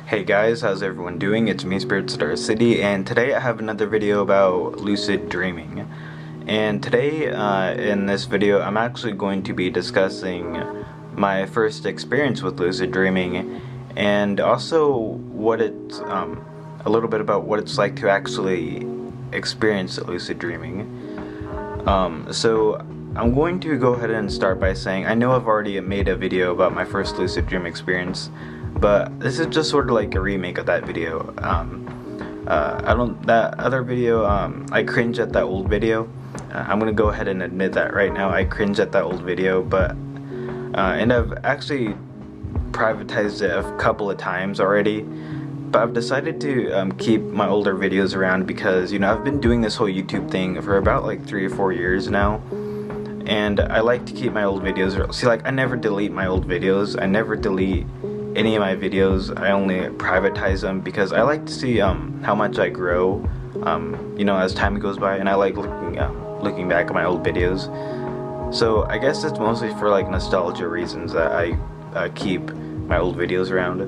Hey guys, how's everyone doing? It's me, Spirit Star City, and today I have another video about lucid dreaming. And today, in this video, I'm actually going to be discussing my first experience with lucid dreaming, and also what it's, a little bit about what it's like to actually experience lucid dreaming. So I'm going to go ahead and start by saying, I know I've already made a video about my first lucid dream experience, but this is just sort of like a remake of that video. That other video, I cringe at that old video. I'm gonna go ahead and admit that right now. I cringe at that old video, but and I've actually privatized it a couple of times already. But I've decided to keep my older videos around because, you know, I've been doing this whole YouTube thing for about like 3 or 4 years now, and I like to keep my old videos. See, like, I never delete my old videos. I never delete any of my videos. I only privatize them because I like to see how much I grow, you know, as time goes by, and I like looking back at my old videos. So I guess it's mostly for like nostalgia reasons that I keep my old videos around,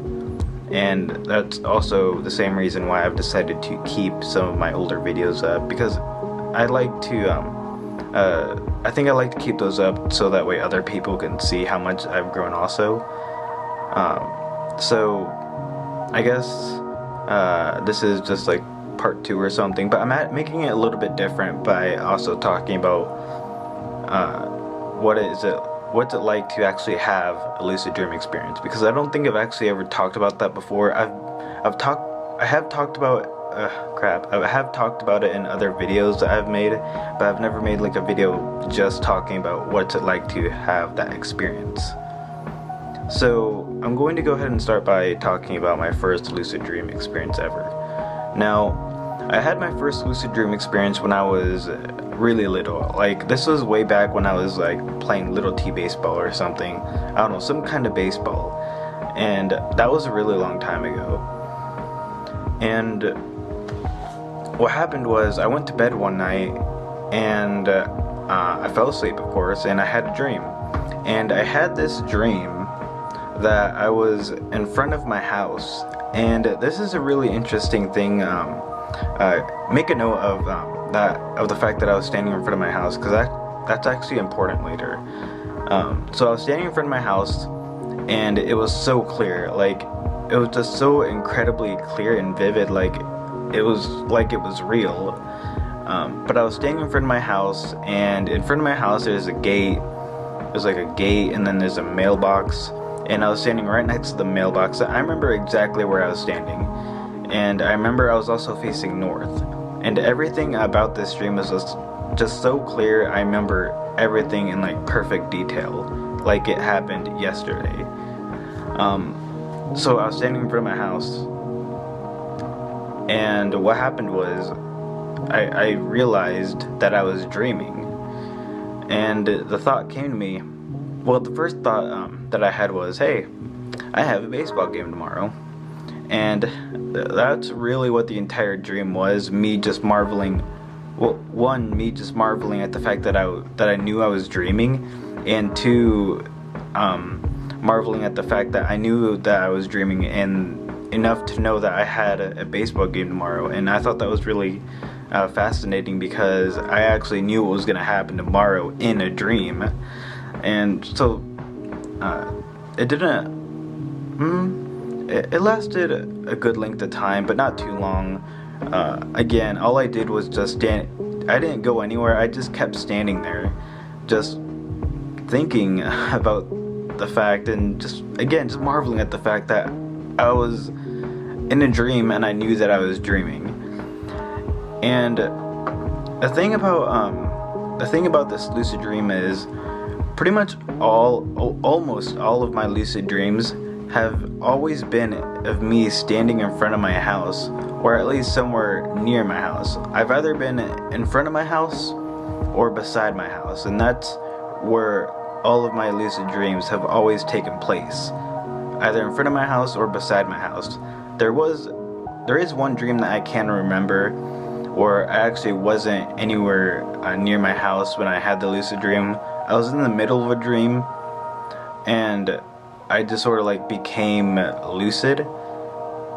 and that's also the same reason why I've decided to keep some of my older videos up, because I like to I think I like to keep those up so that way other people can see how much I've grown also. So I guess this is just like part 2 or something, but I'm making it a little bit different by also talking about what's it like to actually have a lucid dream experience, because I don't think I've actually ever talked about that before. I have talked about it in other videos that I've made, but I've never made like a video just talking about what's it like to have that experience. So I'm going to go ahead and start by talking about my first lucid dream experience ever. Now, I had my first lucid dream experience when I was really little. Like, this was way back when I was like playing little T baseball or something. I don't know, some kind of baseball. And that was a really long time ago. And what happened was I went to bed one night and I fell asleep, of course, and I had a dream. And I had this dream that I was in front of my house, and this is a really interesting thing. Make a note of the fact that I was standing in front of my house, because that's actually important later. So I was standing in front of my house, and it was so clear, like it was just so incredibly clear and vivid, like it was real. But I was standing in front of my house, and in front of my house there's a gate. There's like a gate, and then there's a mailbox. And I was standing right next to the mailbox. I remember exactly where I was standing. And I remember I was also facing north. And everything about this dream was just so clear. I remember everything in like perfect detail, like it happened yesterday. So I was standing in front of my house, and what happened was I realized that I was dreaming. And the thought came to me. Well, the first thought that I had was, hey, I have a baseball game tomorrow. And that's really what the entire dream was, me just marveling. Well, one, me just marveling at the fact that I knew I was dreaming, and two, marveling at the fact that I knew that I was dreaming and enough to know that I had a baseball game tomorrow. And I thought that was really fascinating, because I actually knew what was going to happen tomorrow in a dream. And so it didn't it lasted a good length of time, but not too long. Again, all I did was just stand. I didn't go anywhere. I just kept standing there, just thinking about the fact, and just marveling at the fact that I was in a dream and I knew that I was dreaming. And the thing about this lucid dream is, pretty much almost all of my lucid dreams have always been of me standing in front of my house, or at least somewhere near my house. I've either been in front of my house or beside my house, and that's where all of my lucid dreams have always taken place, either in front of my house or beside my house. There is one dream that I can remember where I actually wasn't anywhere near my house when I had the lucid dream. I was in the middle of a dream, and I just sort of like became lucid,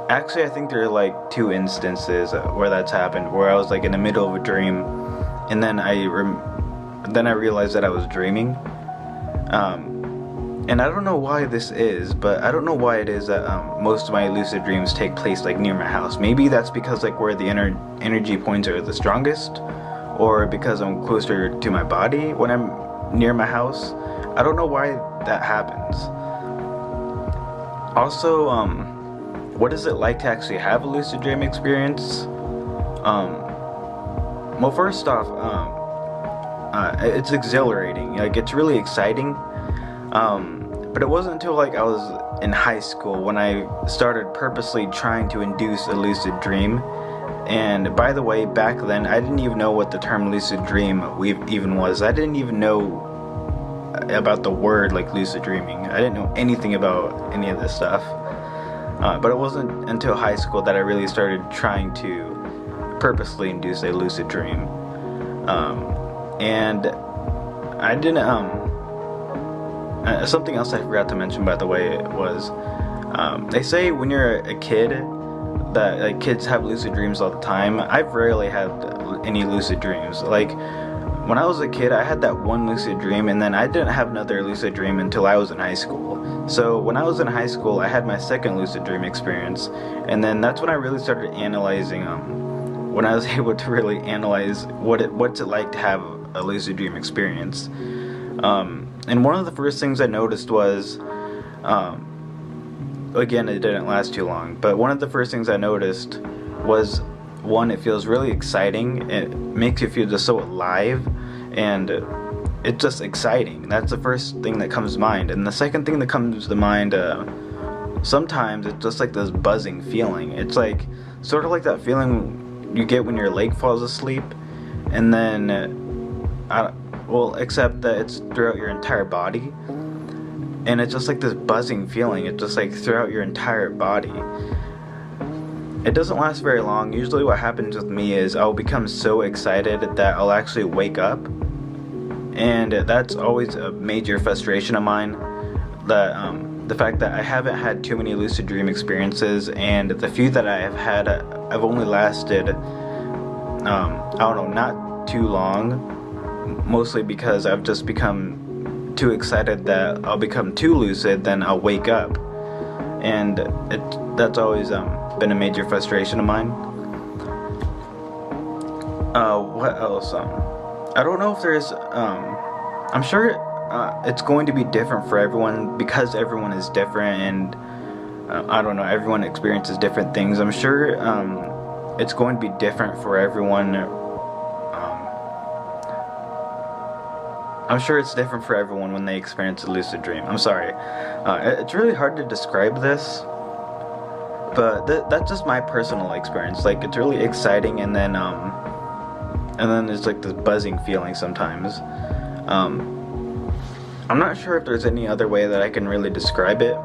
Actually, I think there are like two instances where that's happened, where I was like in the middle of a dream, and then then I realized that I was dreaming. And I don't know why this is, but I don't know why it is that most of my lucid dreams take place like near my house. Maybe that's because like where the energy points are the strongest, or because I'm closer to my body when I'm near my house. I don't know why that happens. Also, what is it like to actually have a lucid dream experience? Well, first off, it's exhilarating. Like, it's really exciting. But it wasn't until like I was in high school when I started purposely trying to induce a lucid dream. And by the way, back then I didn't even know what the term lucid dream even was. I didn't even know about the word like lucid dreaming. I didn't know anything about any of this stuff. But it wasn't until high school that I really started trying to purposely induce a lucid dream. And I didn't something else I forgot to mention, by the way, was they say when you're a kid that like kids have lucid dreams all the time. I've rarely had any lucid dreams. Like when I was a kid, I had that one lucid dream, and then I didn't have another lucid dream until I was in high school. So when I was in high school, I had my second lucid dream experience, and then that's when I really started analyzing when I was able to really analyze what's it like to have a lucid dream experience. And one of the first things I noticed was, again, it didn't last too long, but one of the first things I noticed was, one, it feels really exciting. It makes you feel just so alive, and it's just exciting. That's the first thing that comes to mind. And the second thing that comes to mind, sometimes it's just like this buzzing feeling. It's like, sort of like that feeling you get when your leg falls asleep, and then, well, except that it's throughout your entire body, and it's just like this buzzing feeling. It's just like throughout your entire body. It doesn't last very long. Usually what happens with me is I'll become so excited that I'll actually wake up, and that's always a major frustration of mine, that the fact that I haven't had too many lucid dream experiences, and the few that I have had, I've only lasted I don't know, not too long. Mostly because I've just become too excited that I'll become too lucid, then I'll wake up, and that's always been a major frustration of mine. What else? I don't know if there's I'm sure it's going to be different for everyone, because everyone is different, and I don't know, everyone experiences different things. I'm sure it's going to be different for everyone. I'm sure it's different for everyone when they experience a lucid dream. I'm sorry. It's really hard to describe this, but that's just my personal experience. Like, it's really exciting, and then there's like this buzzing feeling sometimes. I'm not sure if there's any other way that I can really describe it,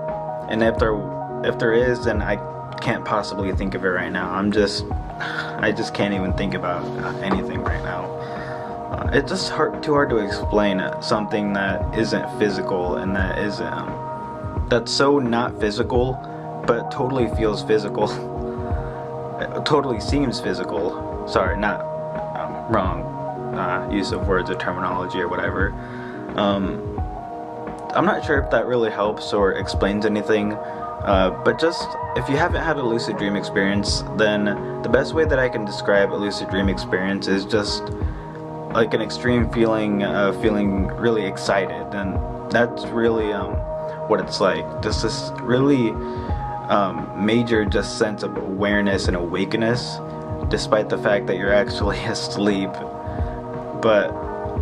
and if there is, then I can't possibly think of it right now. I just can't even think about anything right now. It's just too hard to explain something that isn't physical, and that's so not physical, but totally feels physical. It totally seems physical. Sorry, not wrong use of words or terminology or whatever. I'm not sure if that really helps or explains anything, but just if you haven't had a lucid dream experience, then the best way that I can describe a lucid dream experience is just like an extreme feeling really excited, and that's really what it's like. Just this really major just sense of awareness and awakeness, despite the fact that you're actually asleep. But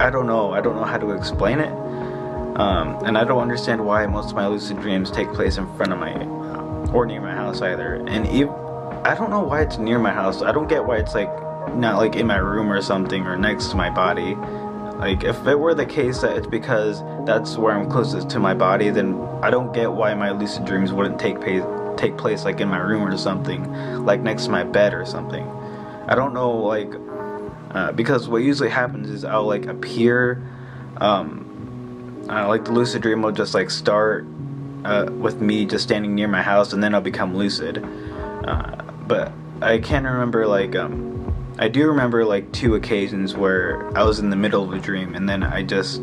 I don't know how to explain it, and I don't understand why most of my lucid dreams take place in front of my or near my house either. And I don't know why it's near my house. I don't get why it's like not like in my room or something, or next to my body. Like, if it were the case that it's because that's where I'm closest to my body, then I don't get why my lucid dreams wouldn't take place like in my room or something, like next to my bed or something. I don't know, like because what usually happens is I'll like appear, like the lucid dream will just like start with me just standing near my house, and then I'll become lucid. But I can remember I do remember like 2 occasions where I was in the middle of a dream and then I just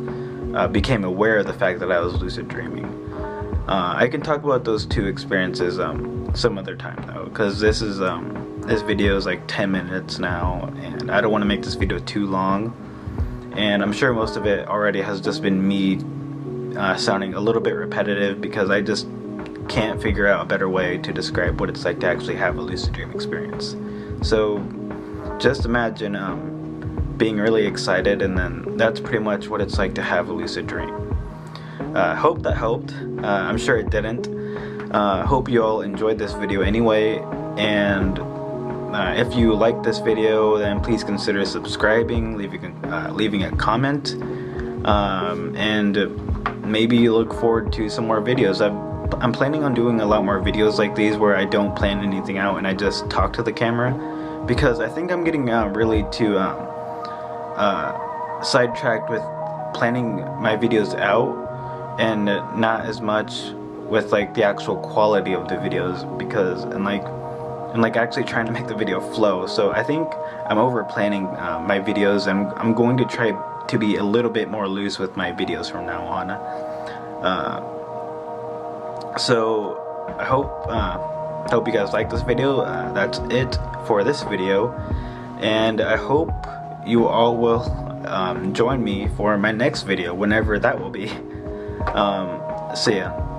became aware of the fact that I was lucid dreaming. I can talk about those 2 experiences some other time though, because this video is like 10 minutes now and I don't want to make this video too long, and I'm sure most of it already has just been me sounding a little bit repetitive because I just can't figure out a better way to describe what it's like to actually have a lucid dream experience. So just imagine being really excited, and then that's pretty much what it's like to have a lucid dream. Hope that helped. I'm sure it didn't. Hope you all enjoyed this video anyway, and if you like this video, then please consider subscribing, leaving a comment, and maybe look forward to some more videos. I'm planning on doing a lot more videos like these where I don't plan anything out and I just talk to the camera, because I think I'm getting really too sidetracked with planning my videos out and not as much with like the actual quality of the videos, because and actually trying to make the video flow. So I think I'm over planning my videos, and I'm going to try to be a little bit more loose with my videos from now on. So I hope you guys like this video. That's it for this video, and I hope you all will join me for my next video, whenever that will be. See ya.